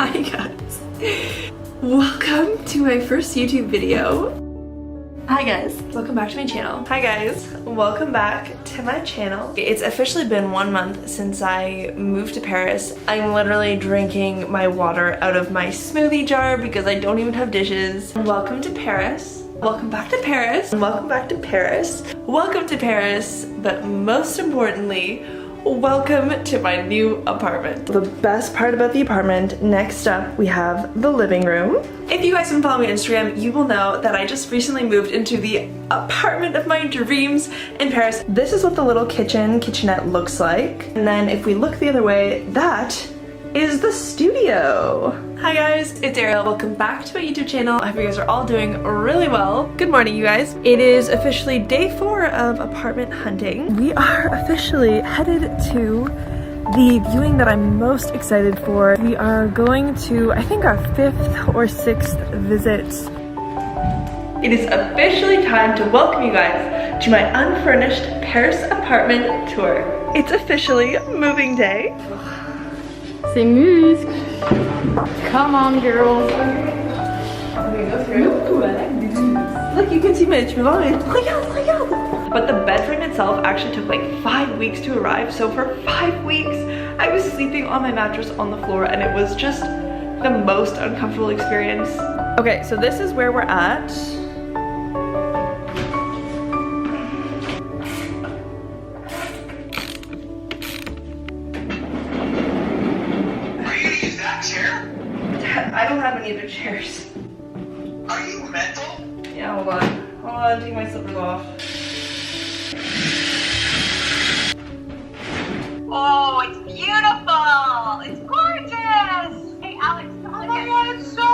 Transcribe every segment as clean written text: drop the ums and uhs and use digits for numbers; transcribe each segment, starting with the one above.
Hi guys, welcome to my first YouTube video. Hi guys, welcome back to my channel. Hi guys, welcome back to my channel. It's officially been 1 month since I moved to Paris. I'm literally drinking my water out of my smoothie jar because I don't even have dishes. Welcome to Paris. Welcome back to Paris. Welcome back to Paris. Welcome to Paris, but most importantly, welcome to my new apartment. The best part about the apartment, next up we have the living room. If you guys have been following me on Instagram, you will know that I just recently moved into the apartment of my dreams in Paris. This is what the little kitchenette looks like. And then if we look the other way, that is the studio. Hi guys, it's Ariel. Welcome back to my YouTube channel. I hope you guys are all doing really well. Good morning, you guys. It is officially day 4 of apartment hunting. We are officially headed to the viewing that I'm most excited for. We are going to, I think, our 5th or 6th visit. It is officially time to welcome you guys to my unfurnished Paris apartment tour. It's officially moving day. C'est muscle. Come on, girls. Okay, go through. Look, you can see my trevally. Regarde. But the bedroom itself actually took like 5 weeks to arrive. So for 5 weeks, I was sleeping on my mattress on the floor and it was just the most uncomfortable experience. Okay, so this is where we're at. I don't have any other chairs. Are you mental? Yeah, hold on. Hold on, take my slippers off. Oh, it's beautiful! It's gorgeous! Hey, Alex, come on. Oh my god, it's so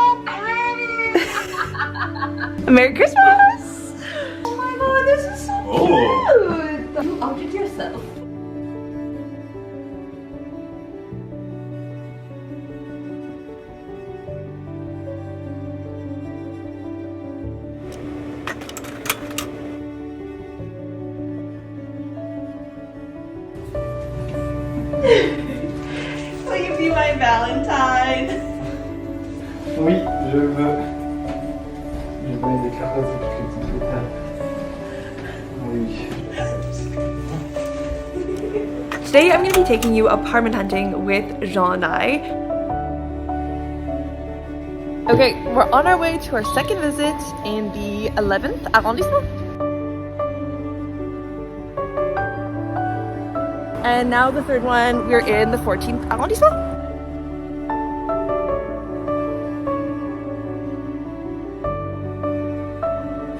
pretty! Merry Christmas! Oh my god, this is so cute! You outed yourself. Will you be my Valentine? Oui, je veux. Je veux des cartes avec les petites pétales. Oui. Today I'm going to be taking you apartment hunting with Jean and I. Okay, we're on our way to our second visit in the 11th arrondissement. And now the third one, we're in the 14th arrondissement.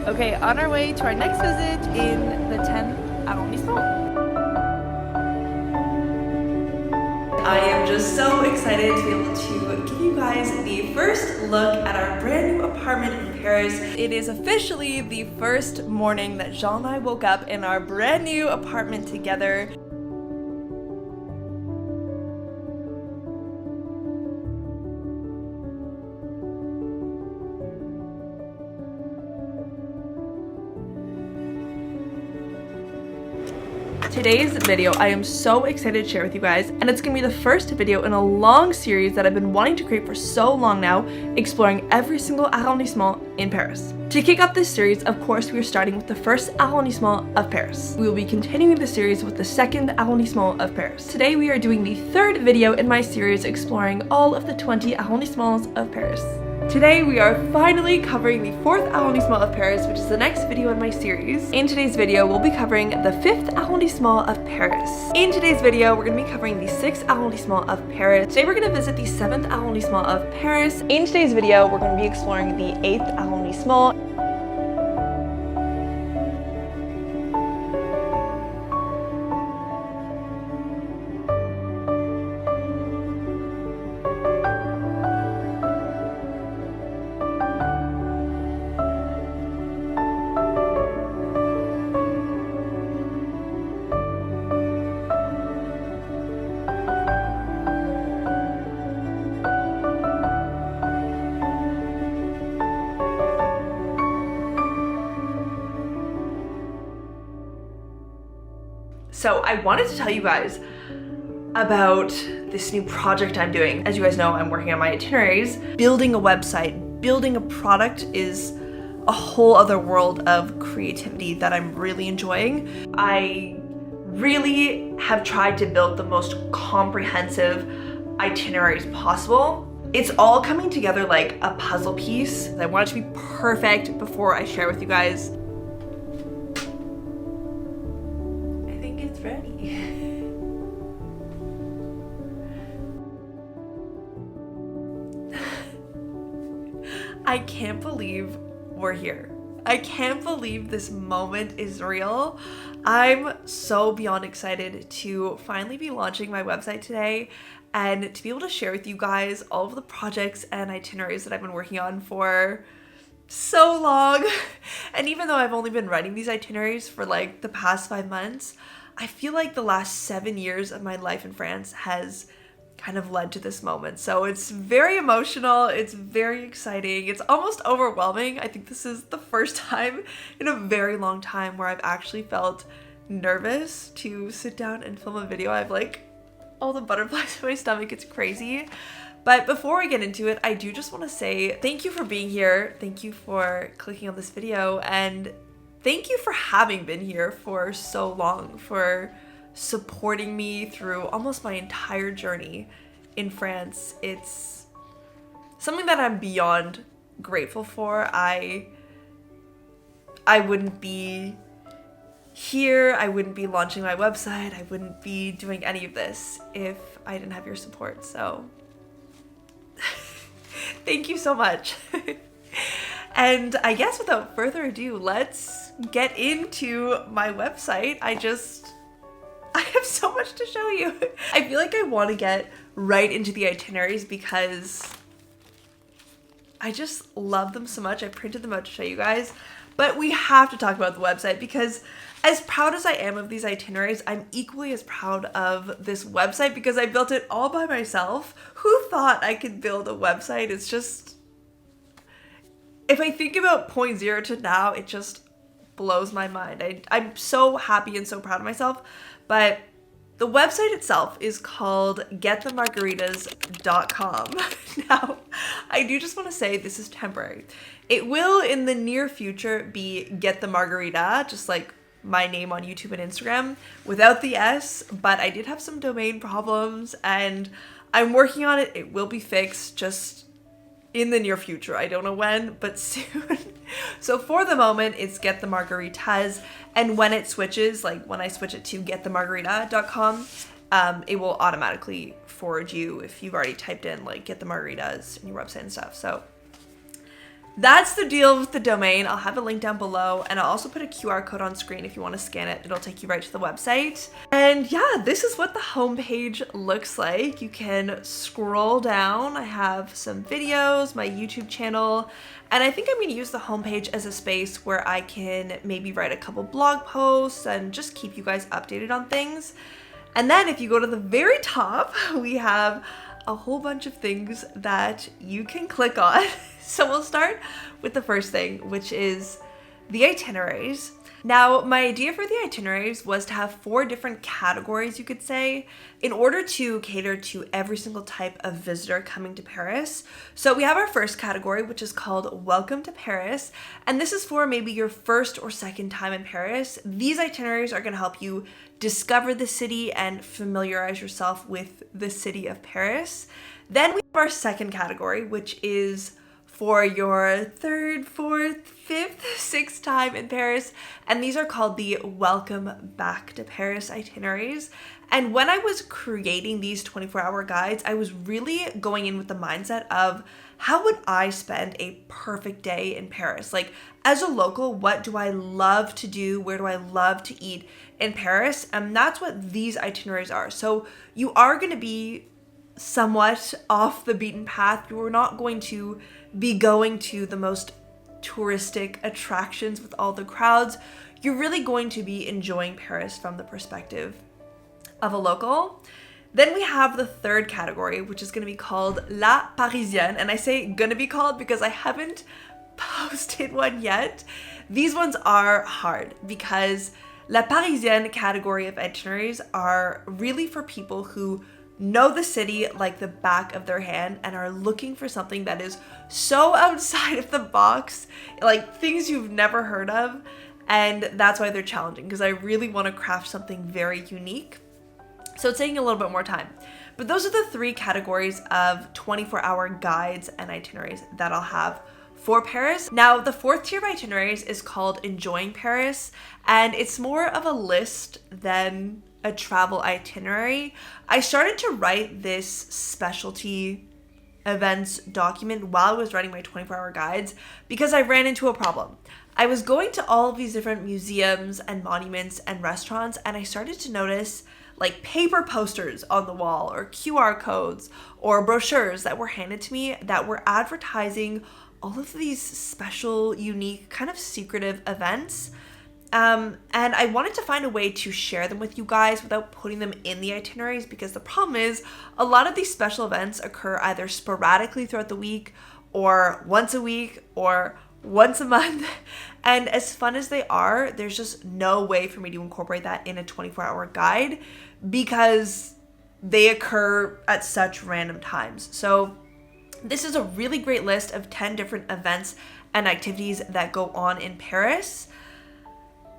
Okay, on our way to our next visit in the 10th arrondissement. I am just so excited to be able to give you guys the first look at our brand new apartment in Paris. It is officially the first morning that Jean and I woke up in our brand new apartment together. Today's video, I am so excited to share with you guys, and it's gonna be the first video in a long series that I've been wanting to create for so long now, exploring every single arrondissement in Paris. To kick off this series, of course, we are starting with the first arrondissement of Paris. We will be continuing the series with the second arrondissement of Paris. Today, we are doing the third video in my series exploring all of the 20 arrondissements of Paris. Today we are finally covering the 4th arrondissement of Paris, which is the next video in my series. In today's video, we'll be covering the 5th arrondissement of Paris. In today's video, we're going to be covering the 6th arrondissement of Paris. Today we're going to visit the 7th arrondissement of Paris. In today's video, we're going to be exploring the 8th arrondissement. So I wanted to tell you guys, about this new project I'm doing. As you guys know, I'm working on my itineraries. Building a website, building a product is a whole other world of creativity that I'm really enjoying. I really have tried to build the most comprehensive itineraries possible. It's all coming together like a puzzle piece. I want it to be perfect before I share with you guys. I think it's ready. I can't believe we're here. I can't believe this moment is real. I'm so beyond excited to finally be launching my website today and to be able to share with you guys all of the projects and itineraries that I've been working on for so long. And even though I've only been writing these itineraries for like the past 5 months, I feel like the last 7 years of my life in France has kind of led to this moment. So it's very emotional, it's very exciting, it's almost overwhelming. I think this is the first time in a very long time where I've actually felt nervous to sit down and film a video. I have like all the butterflies in my stomach, it's crazy. But before we get into it, I do just want to say thank you for being here, thank you for clicking on this video, and thank you for having been here for so long, for supporting me through almost my entire journey in France. It's something that I'm beyond grateful for. I wouldn't be here, I wouldn't be launching my website, I wouldn't be doing any of this if I didn't have your support. So thank you so much. And I guess without further ado, let's get into my website. I have so much to show you. I feel like I want to get right into the itineraries because I just love them so much. I printed them out to show you guys, but we have to talk about the website because as proud as I am of these itineraries, I'm equally as proud of this website because I built it all by myself. Who thought I could build a website? It's just, if I think about point zero to now, it just blows my mind. I'm so happy and so proud of myself. But the website itself is called getthemargaritas.com. Now, I do just want to say this is temporary. It will in the near future be Get the Margarita, just like my name on YouTube and Instagram, without the S, but I did have some domain problems and I'm working on it. It will be fixed just in the near future. I don't know when, but soon. So for the moment, it's Get the Margaritas, and when it switches, like when I switch it to getthemargarita.com, it will automatically forward you if you've already typed in like Get the Margaritas in your website and stuff. So that's the deal with the domain. I'll have a link down below, and I'll also put a QR code on screen if you want to scan it. It'll take you right to the website. And yeah, this is what the homepage looks like. You can scroll down. I have some videos, my YouTube channel, and I think I'm going to use the homepage as a space where I can maybe write a couple blog posts and just keep you guys updated on things. And then if you go to the very top, we have a whole bunch of things that you can click on. So we'll start with the first thing, which is the itineraries. Now, my idea for the itineraries was to have 4 different categories, you could say, in order to cater to every single type of visitor coming to Paris. So we have our first category, which is called Welcome to Paris. And this is for maybe your first or second time in Paris. These itineraries are going to help you discover the city and familiarize yourself with the city of Paris. Then we have our second category, which is for your third, fourth, fifth, sixth time in Paris. And these are called the Welcome Back to Paris itineraries. And when I was creating these 24-hour guides, I was really going in with the mindset of how would I spend a perfect day in Paris? Like, as a local, what do I love to do? Where do I love to eat in Paris? And that's what these itineraries are. So you are going to be somewhat off the beaten path. You're not going to be going to the most touristic attractions with all the crowds. You're really going to be enjoying Paris from the perspective of a local. Then we have the third category, which is going to be called La Parisienne. And I say going to be called because I haven't posted one yet. These ones are hard because La Parisienne category of itineraries are really for people who know the city like the back of their hand and are looking for something that is so outside of the box, like things you've never heard of, and that's why they're challenging, because I really want to craft something very unique. So it's taking a little bit more time. But those are the 3 categories of 24-hour guides and itineraries that I'll have for Paris. Now, the 4th tier of itineraries is called Enjoying Paris, and it's more of a list than a travel itinerary. I started to write this specialty events document while I was writing my 24-hour guides because I ran into a problem. I was going to all of these different museums and monuments and restaurants, and I started to notice like paper posters on the wall or QR codes or brochures that were handed to me that were advertising all of these special, unique, kind of secretive events. And I wanted to find a way to share them with you guys without putting them in the itineraries, because the problem is a lot of these special events occur either sporadically throughout the week or once a week or once a month. And as fun as they are, there's just no way for me to incorporate that in a 24-hour guide because they occur at such random times. So this is a really great list of 10 different events and activities that go on in Paris,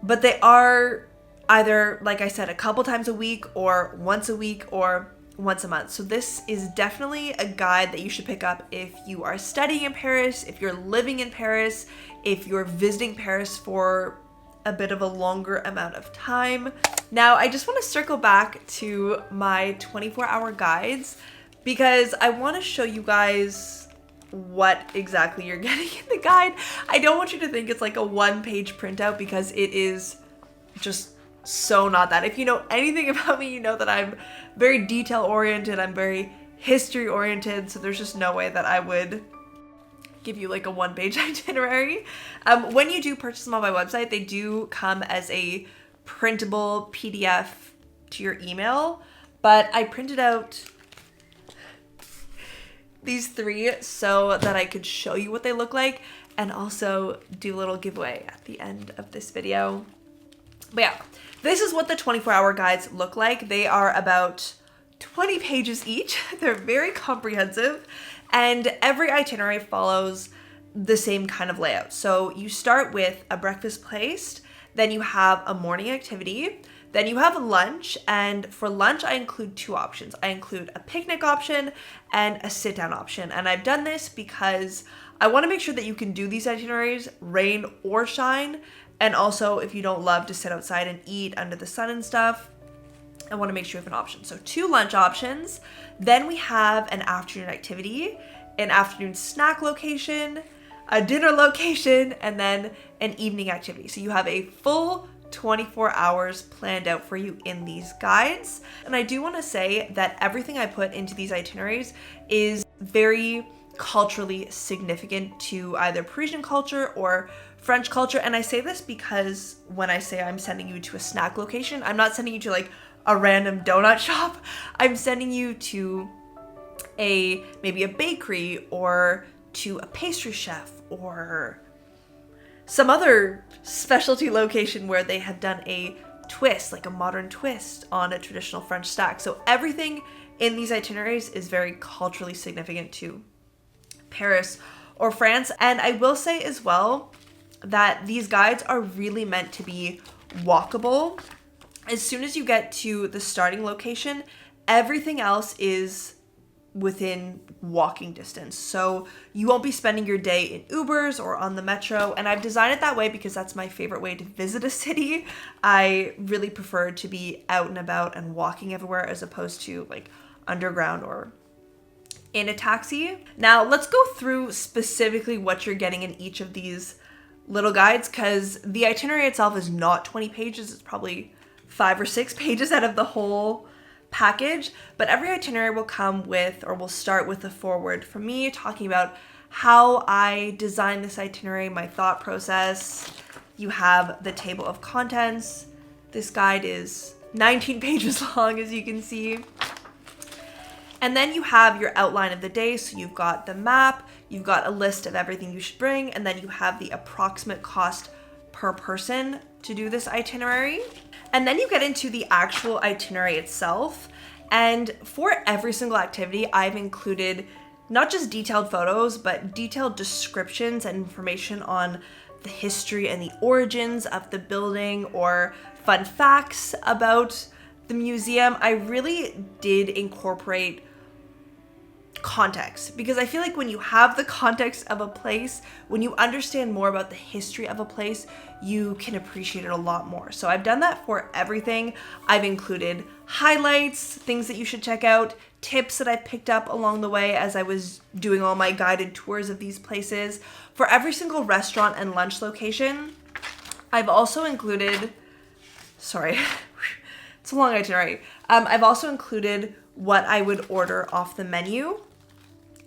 but they are either, like I said, a couple times a week or once a week or once a month. So this is definitely a guide that you should pick up if you are studying in Paris, if you're living in Paris, if you're visiting Paris for a bit of a longer amount of time. Now, I just want to circle back to my 24-hour guides because I want to show you guys what exactly you're getting in the guide. I don't want you to think it's like a 1-page printout because it is just so not that. If you know anything about me, you know that I'm very detail oriented, I'm very history oriented, so there's just no way that I would give you like a 1-page itinerary. When you do purchase them on my website, they do come as a printable PDF to your email, but I printed out these 3 so that I could show you what they look like and also do a little giveaway at the end of this video. But yeah, this is what the 24-hour guides look like. They are about 20 pages each. They're very comprehensive, and every itinerary follows the same kind of layout. So you start with a breakfast place, then you have a morning activity, then you have lunch, and for lunch I include 2 options. I include a picnic option and a sit-down option, and I've done this because I want to make sure that you can do these itineraries rain or shine. And also, if you don't love to sit outside and eat under the sun and stuff, I want to make sure you have an option. So 2 lunch options. Then we have an afternoon activity, an afternoon snack location, a dinner location, and then an evening activity. So you have a full 24 hours planned out for you in these guides. And I do want to say that everything I put into these itineraries is very culturally significant to either Parisian culture or French culture. And I say this because when I say I'm sending you to a snack location, I'm not sending you to like a random donut shop. I'm sending you to maybe a bakery or to a pastry chef or some other specialty location where they have done a twist, like a modern twist on a traditional French snack. So everything in these itineraries is very culturally significant to Paris or France. And I will say as well that these guides are really meant to be walkable. As soon as you get to the starting location, everything else is within walking distance. So you won't be spending your day in Ubers or on the metro. And I've designed it that way because that's my favorite way to visit a city. I really prefer to be out and about and walking everywhere as opposed to like underground or in a taxi. Now let's go through specifically what you're getting in each of these little guides, because the itinerary itself is not 20 pages. It's probably 5 or 6 pages out of the whole package, but every itinerary will come with, or will start with, a foreword from me talking about how I designed this itinerary, my thought process. You have the table of contents. This guide is 19 pages long, as you can see. And then you have your outline of the day. So you've got the map, you've got a list of everything you should bring, and then you have the approximate cost per person to do this itinerary. And then you get into the actual itinerary itself. And for every single activity, I've included not just detailed photos, but detailed descriptions and information on the history and the origins of the building, or fun facts about the museum. I really did incorporate context, because I feel like when you have the context of a place, when you understand more about the history of a place, you can appreciate it a lot more. So I've done that for everything. I've included highlights, things that you should check out, tips that I picked up along the way as I was doing all my guided tours of these places. For every single restaurant and lunch location, I've also included, sorry, it's a long itinerary. I've also included what I would order off the menu.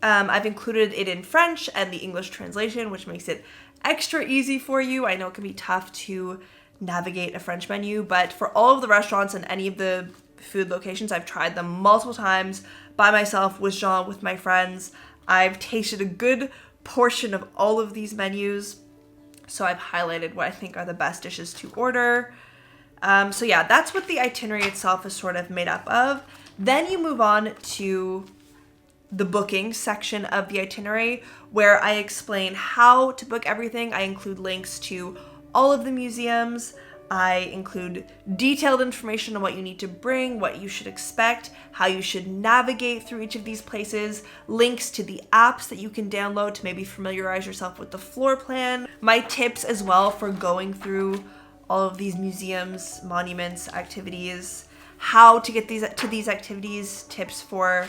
I've included it in French and the English translation, which makes it extra easy for you. I know it can be tough to navigate a French menu, but for all of the restaurants and any of the food locations, I've tried them multiple times by myself, with Jean, with my friends. I've tasted a good portion of all of these menus, so I've highlighted what I think are the best dishes to order. So yeah, that's what the itinerary itself is sort of made up of. Then you move on to the booking section of the itinerary, where I explain how to book everything. I include links to all of the museums. I include detailed information on what you need to bring, what you should expect, how you should navigate through each of these places, links to the apps that you can download to maybe familiarize yourself with the floor plan, my tips as well for going through all of these museums, monuments, activities, how to get to these activities, tips for,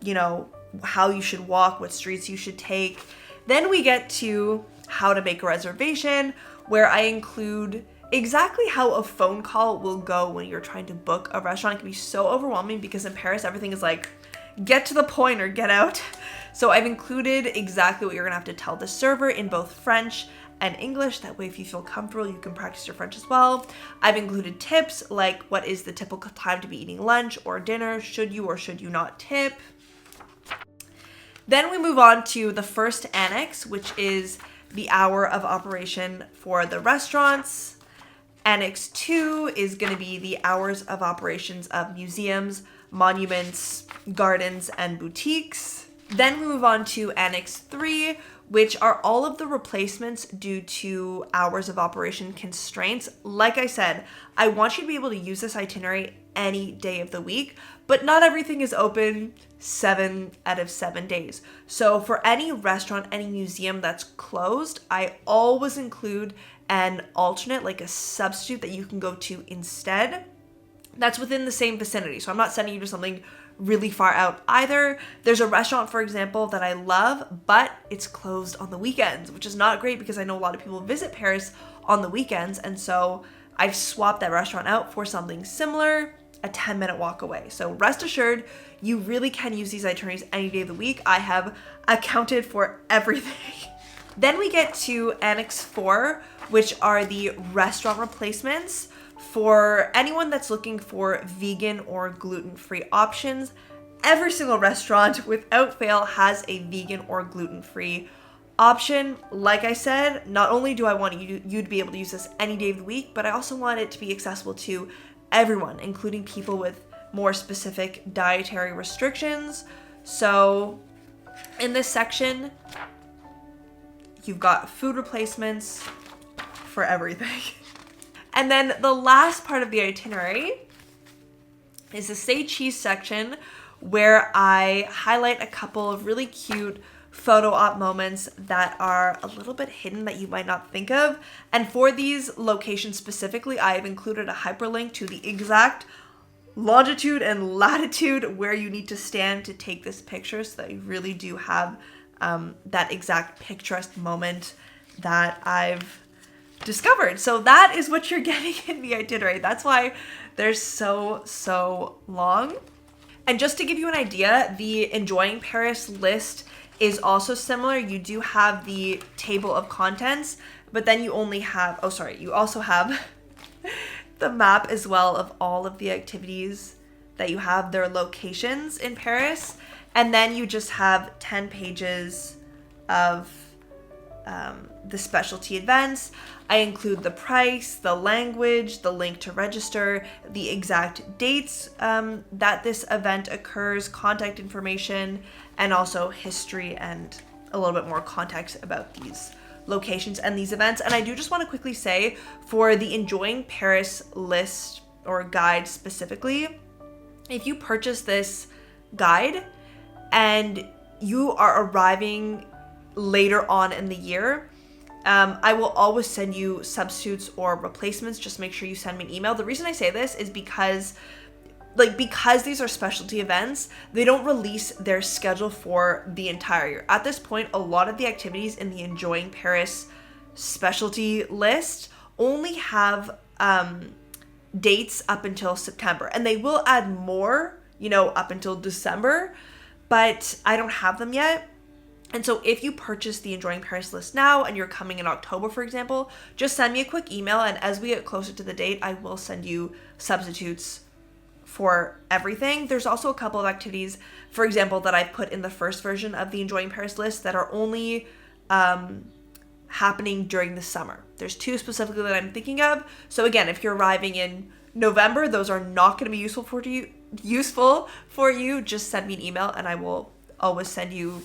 you know, how you should walk, what streets you should take. Then we get to how to make a reservation, where I include exactly how a phone call will go when you're trying to book a restaurant. It can be so overwhelming because in Paris, everything is like, get to the point or get out. So I've included exactly what you're gonna have to tell the server in both French and English. That way, if you feel comfortable, you can practice your French as well. I've included tips like what is the typical time to be eating lunch or dinner, should you or should you not tip. Then we move on to the first annex, which is the hour of operation for the restaurants. Annex 2 is going to be the hours of operations of museums, monuments, gardens, and boutiques. Then we move on to Annex 3, which are all of the replacements due to hours of operation constraints. Like I said, I want you to be able to use this itinerary any day of the week, but not everything is open 7 out of 7 days. So for any restaurant, any museum that's closed, I always include an alternate, like a substitute that you can go to instead, that's within the same vicinity. So I'm not sending you to something really far out either. There's a restaurant, for example, that I love, but it's closed on the weekends, which is not great because I know a lot of people visit Paris on the weekends. And so I've swapped that restaurant out for something similar, a 10-minute walk away. So rest assured, you really can use these itineraries any day of the week. I have accounted for everything. Then we get to Annex 4, which are the restaurant replacements for anyone that's looking for vegan or gluten-free options. Every single restaurant, without fail, has a vegan or gluten-free option. Like I said, not only do I want you to be able to use this any day of the week, but I also want it to be accessible to everyone, including people with more specific dietary restrictions. So in this section, you've got food replacements for everything. And then the last part of the itinerary is the Say Cheese section, where I highlight a couple of really cute photo op moments that are a little bit hidden that you might not think of. And for these locations specifically, I've included a hyperlink to the exact longitude and latitude where you need to stand to take this picture, so that you really do have that exact picturesque moment that I've discovered. So that is what you're getting in the itinerary. That's why they're so long. And just to give you an idea, the Enjoying Paris list is also similar. You do have the table of contents, but then you only have, you also have the map as well of all of the activities that you have, their locations in Paris. And then you just have 10 pages of the specialty events. I include the price, the language, the link to register, the exact dates that this event occurs, contact information, and also history and a little bit more context about these locations and these events. And I do just want to quickly say, for the Enjoying Paris list or guide specifically, if you purchase this guide and you are arriving later on in the year, I will always send you substitutes or replacements. Just make sure you send me an email. The reason I say this is because these are specialty events, they don't release their schedule for the entire year. At this point, a lot of the activities in the Enjoying Paris specialty list only have dates up until September, and they will add more, up until December, but I don't have them yet. And so if you purchase the Enjoying Paris list now and you're coming in October, for example, just send me a quick email, and as we get closer to the date, I will send you substitutes for everything. There's also a couple of activities, for example, that I put in the first version of the Enjoying Paris list that are only happening during the summer. There's 2 specifically that I'm thinking of. So again, if you're arriving in November, those are not going to be useful for you. Just send me an email and I will always send you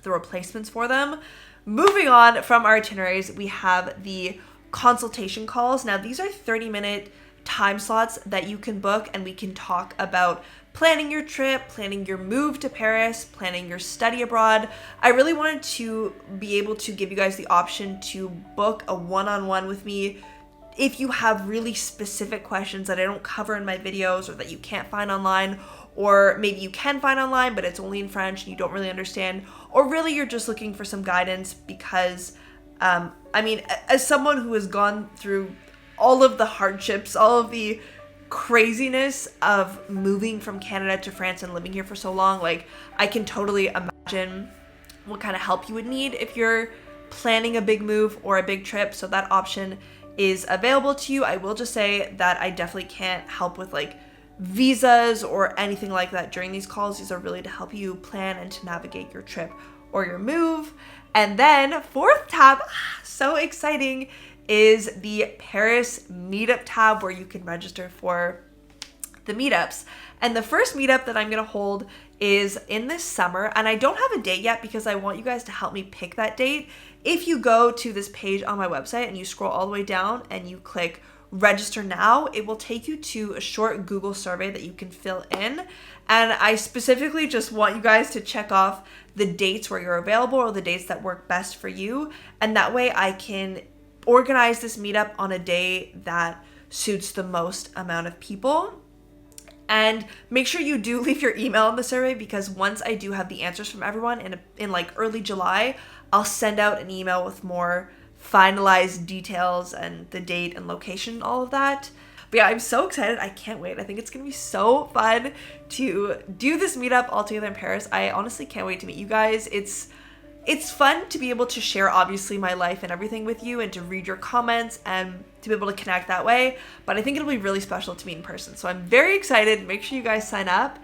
the replacements for them. Moving on from our itineraries, we have the consultation calls. Now, these are 30-minute time slots that you can book, and we can talk about planning your trip, planning your move to Paris, planning your study abroad. I really wanted to be able to give you guys the option to book a one-on-one with me if you have really specific questions that I don't cover in my videos or that you can't find online, or maybe you can find online but it's only in French and you don't really understand, or really you're just looking for some guidance because as someone who has gone through all of the hardships, all of the craziness of moving from Canada to France and living here for so long, I can totally imagine what kind of help you would need if you're planning a big move or a big trip. So that option is available to you. I will just say that I definitely can't help with visas or anything like that during these calls. These are really to help you plan and to navigate your trip or your move. And then 4th tab, so exciting, is the Paris meetup tab, where you can register for the meetups. And the first meetup that I'm going to hold is in this summer, and I don't have a date yet because I want you guys to help me pick that date. If you go to this page on my website and you scroll all the way down and you click register now, it will take you to a short Google survey that you can fill in. And I specifically just want you guys to check off the dates where you're available or the dates that work best for you. And that way I can organize this meetup on a day that suits the most amount of people. And make sure you do leave your email in the survey, because once I do have the answers from everyone in early July, I'll send out an email with more finalized details and the date and location, all of that. But yeah, I'm so excited. I can't wait. I think it's gonna be so fun to do this meetup all together in Paris. I honestly can't wait to meet you guys. It's fun to be able to share, obviously, my life and everything with you, and to read your comments and to be able to connect that way. But I think it'll be really special to meet in person. So I'm very excited. Make sure you guys sign up.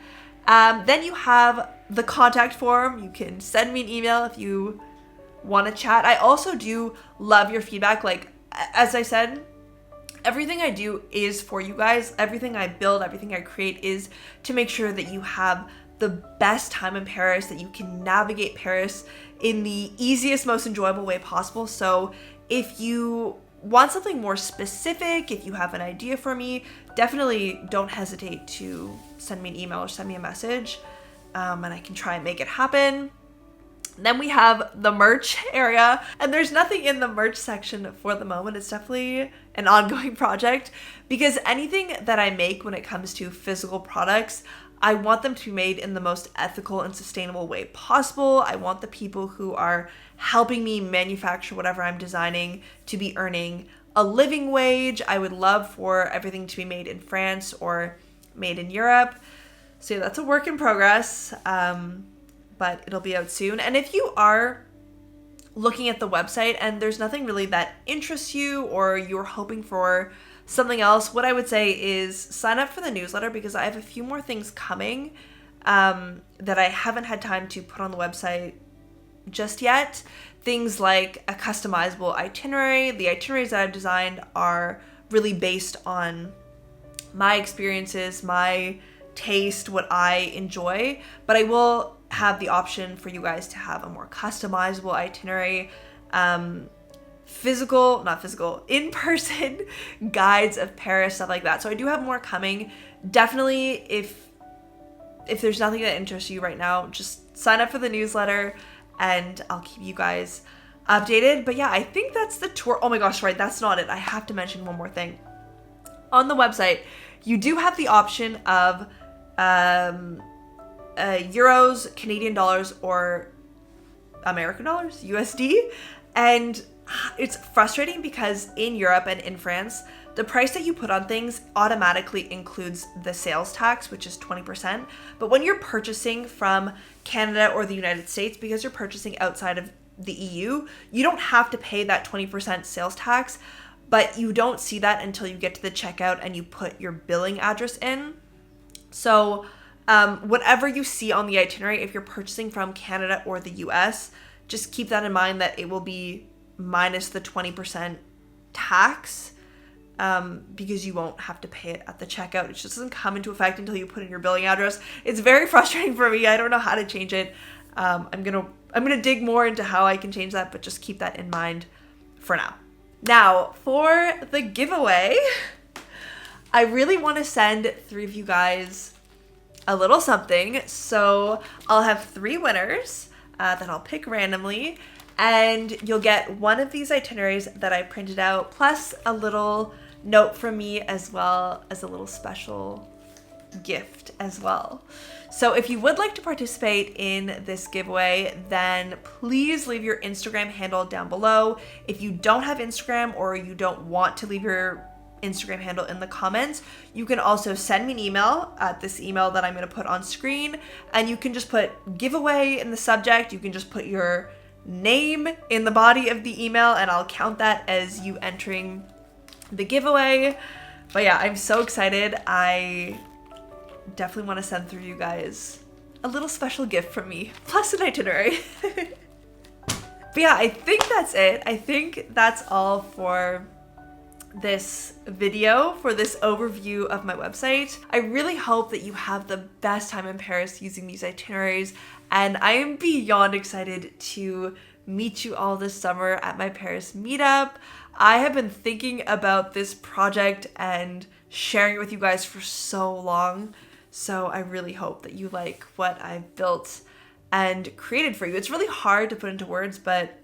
Then you have the contact form. You can send me an email if you want to chat. I also do love your feedback. As I said, everything I do is for you guys. Everything I build, everything I create is to make sure that you have the best time in Paris, that you can navigate Paris in the easiest, most enjoyable way possible. So if you want something more specific, if you have an idea for me, definitely don't hesitate to send me an email or send me a message, and I can try and make it happen. Then we have the merch area, and there's nothing in the merch section for the moment. It's definitely an ongoing project, because anything that I make when it comes to physical products, I want them to be made in the most ethical and sustainable way possible. I want the people who are helping me manufacture whatever I'm designing to be earning a living wage. I would love for everything to be made in France or made in Europe. So yeah, that's a work in progress, but it'll be out soon. And if you are looking at the website and there's nothing really that interests you, or you're hoping for something else, what I would say is sign up for the newsletter, because I have a few more things coming that I haven't had time to put on the website just yet. things like a customizable itinerary. The itineraries that I've designed are really based on my experiences, my taste, what I enjoy, but I will have the option for you guys to have a more customizable itinerary, in-person guides of Paris, stuff like that. So I do have more coming. Definitely, if there's nothing that interests you right now, just sign up for the newsletter and I'll keep you guys updated. But yeah, I think that's the tour. Oh my gosh, right, that's not it. I have to mention one more thing. On the website, you do have the option of euros, Canadian dollars, or American dollars, USD. And it's frustrating because in Europe and in France, the price that you put on things automatically includes the sales tax, which is 20%. But when you're purchasing from Canada or the United States, because you're purchasing outside of the EU, you don't have to pay that 20% sales tax, but you don't see that until you get to the checkout and you put your billing address in. So whatever you see on the itinerary, if you're purchasing from Canada or the US, just keep that in mind that it will be minus the 20% tax, because you won't have to pay it at the checkout. It just doesn't come into effect until you put in your billing address. It's very frustrating for me. I don't know how to change it. I'm gonna dig more into how I can change that, but just keep that in mind for now. Now, for the giveaway, I really want to send 3 of you guys a little something. So I'll have 3 winners that I'll pick randomly, and you'll get one of these itineraries that I printed out, plus a little note from me, as well as a little special gift as well. So if you would like to participate in this giveaway, then please leave your Instagram handle down below. If you don't have Instagram or you don't want to leave your Instagram handle in the comments, you can also send me an email at this email that I'm going to put on screen, and you can just put giveaway in the subject. You can just put your name in the body of the email and I'll count that as you entering the giveaway. But yeah, I'm so excited. I definitely want to send through you guys a little special gift from me, plus an itinerary. But yeah, I think that's it. I think that's all for this video, for this overview of my website. I really hope that you have the best time in Paris using these itineraries, and I am beyond excited to meet you all this summer at my Paris meetup. I have been thinking about this project and sharing it with you guys for so long, so I really hope that you like what I've built and created for you. It's really hard to put into words, but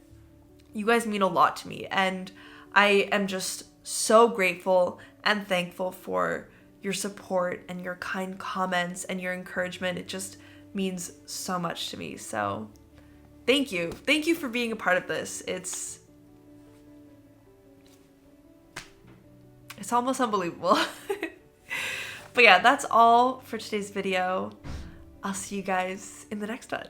you guys mean a lot to me, and I am just so grateful and thankful for your support and your kind comments and your encouragement. It just means so much to me. So thank you. Thank you for being a part of this. It's almost unbelievable. But yeah, that's all for today's video. I'll see you guys in the next one.